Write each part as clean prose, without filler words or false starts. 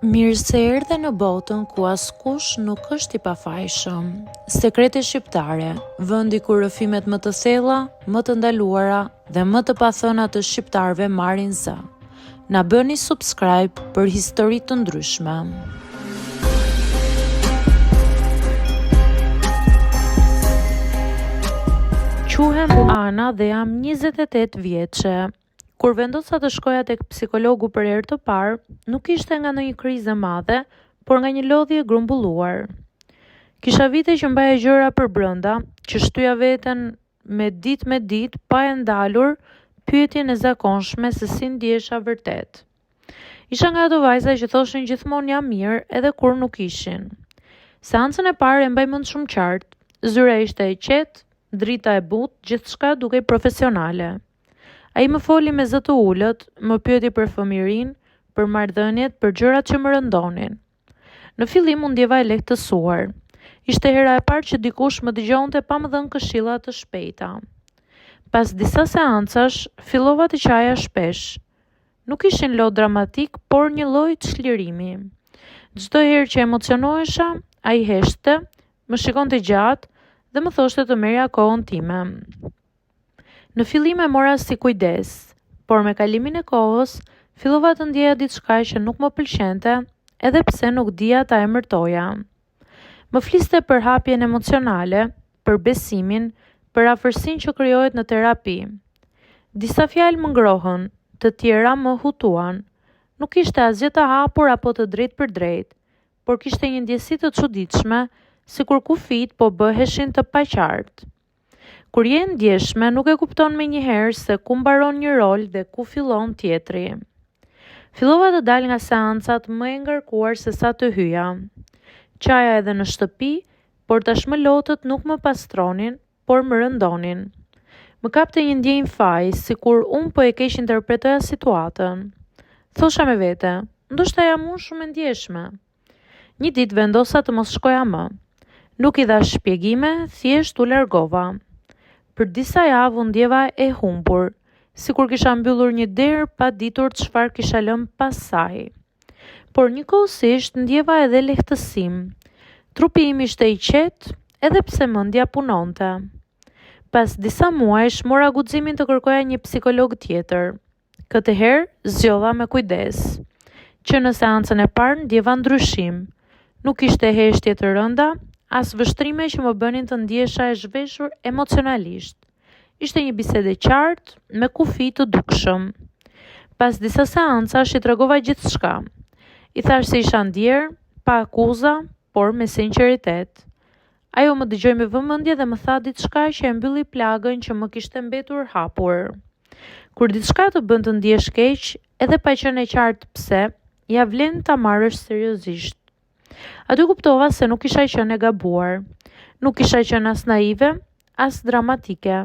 Mirë se erdhe në botën ku askush nuk është i pafajshëm. Sekrete shqiptare, vendi ku rrëfimet më të thella, më të ndaluara dhe më të pathëna të shqiptarëve marrin zë. Na bëni subscribe për histori të ndryshme. Quhem Ana dhe jam 28 vjeçe. Kur vendosa të shkoja tek psikologu për herë të parë, nuk ishte nga ndonjë krizë e madhe, por nga një lodhje e grumbulluar. Kisha vite që mbaja gjëra për brenda, që shtyja veten me ditë pa e ndalur pyetjen e zakonshme se si ndjesha vërtet. Isha nga ato vajza që thoshin gjithmonë jam mirë edhe kur nuk ishin. Seancën e parë e mbaj mend shumë qartë, zyra ishte e qetë, drita e butë, gjithçka dukej profesionale. Ai më foli me zë të ulët, më pyeti për fëmijërinë, për marrëdhëniet, për gjërat që më rëndonin. Në fillim u ndjeva e lehtësuar. Ishte hera e parë që dikush më dëgjonte pa më dhënë këshilla të shpejta. Pas disa seancash, fillova të qaja shpesh. Nuk ishin lot dramatik, por një lloj çlirimi. Çdo herë që emocionohesha, ai heshte, më shikonte gjatë dhe më thoshte të merrja kohën time. Në fillim e mora si kujdes, por me kalimin e kohës, fillova të ndjeja diçka që nuk më pëlqente, edhe pse nuk dija ta emërtoja. Më fliste për hapjen emocionale, për besimin, për afërsinë që krijohet në terapi. Disa fjalë më ngrohën, të tjera më hutuan. Nuk ishte asgjë të hapur apo të drejtë për drejtë, por kishte një ndjesi të çuditshme, sikur kufijt po bëheshin të paqartë. Kur je ndjeshme, nuk e kupton menjëherë se ku mbaron një rol dhe ku fillon tjetri. Fillova të dal nga seancat më e ngarkuar se sa të hyja. Qaja edhe në shtëpi, por tashmë lotët nuk më pastronin, por më rëndonin. Më kapte një ndjenjë faji, sikur unë po e keq interpretoja situatën. Thosha me vete, ndoshta jam unë shumë e ndjeshme. Një ditë vendosa të mos shkoja më. Nuk i dha shpjegime, thjesht u largova. Për disa javë u ndjeva e humbur, sikur kisha mbyllur një derë pa ditur çfarë kisha lënë pas saj. Por njëkohësisht ndjeva edhe lehtësim. Trupi im ishte i qetë, edhe pse mendja punonte. Pas disa muajsh mora guximin të kërkoja një psikolog tjetër. Këtë herë zgjodha me kujdes. Që në seancën e parë ndjeva ndryshim. Nuk ishte heshtje të rënda, as vështrime që më bënin të ndjesha e zhveshur emocionalisht. Ishte një bisedë e qartë, me kufi të dukshëm. Pas disa seancash i tregova gjithçka. I thash se isha ndjer, pa akuza, por me sinqeritet. Ajo më dëgjoi me vëmendje dhe më tha diçka që e mbylli plagën që më kishte mbetur hapur. Kur diçka të bën të ndjesh keq, edhe pa qenë e qartë pse, ja vlen ta marrësh seriozisht. Aty kuptova se nuk isha qenë e gabuar. Nuk isha qenë as naive, as dramatike.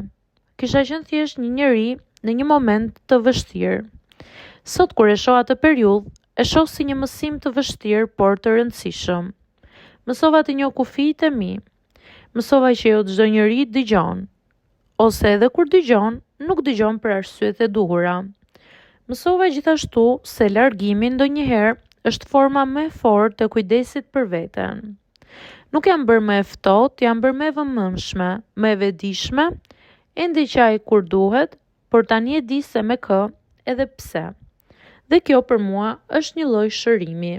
Kisha qenë thjesht një njeri në një moment të vështirë. Sot kur e shoh atë periudhë, e shoh si një mësim të vështirë, por të rëndësishëm. Mësova të njoh kufijtë e mi. Mësova që jo çdo njeri dëgjon, ose edhe kur dëgjon, nuk dëgjon për arsyet e duhura. Mësova gjithashtu se largimi ndonjëherë është forma më e fortë e kujdesit për veten. Nuk jam bërë më e ftohtë, jam bërë më e vëmendshme, më e vetëdijshme, ende qaj kur duhet, por tani e di se me kë edhe pse. Dhe kjo për mua është një lloj shërimi.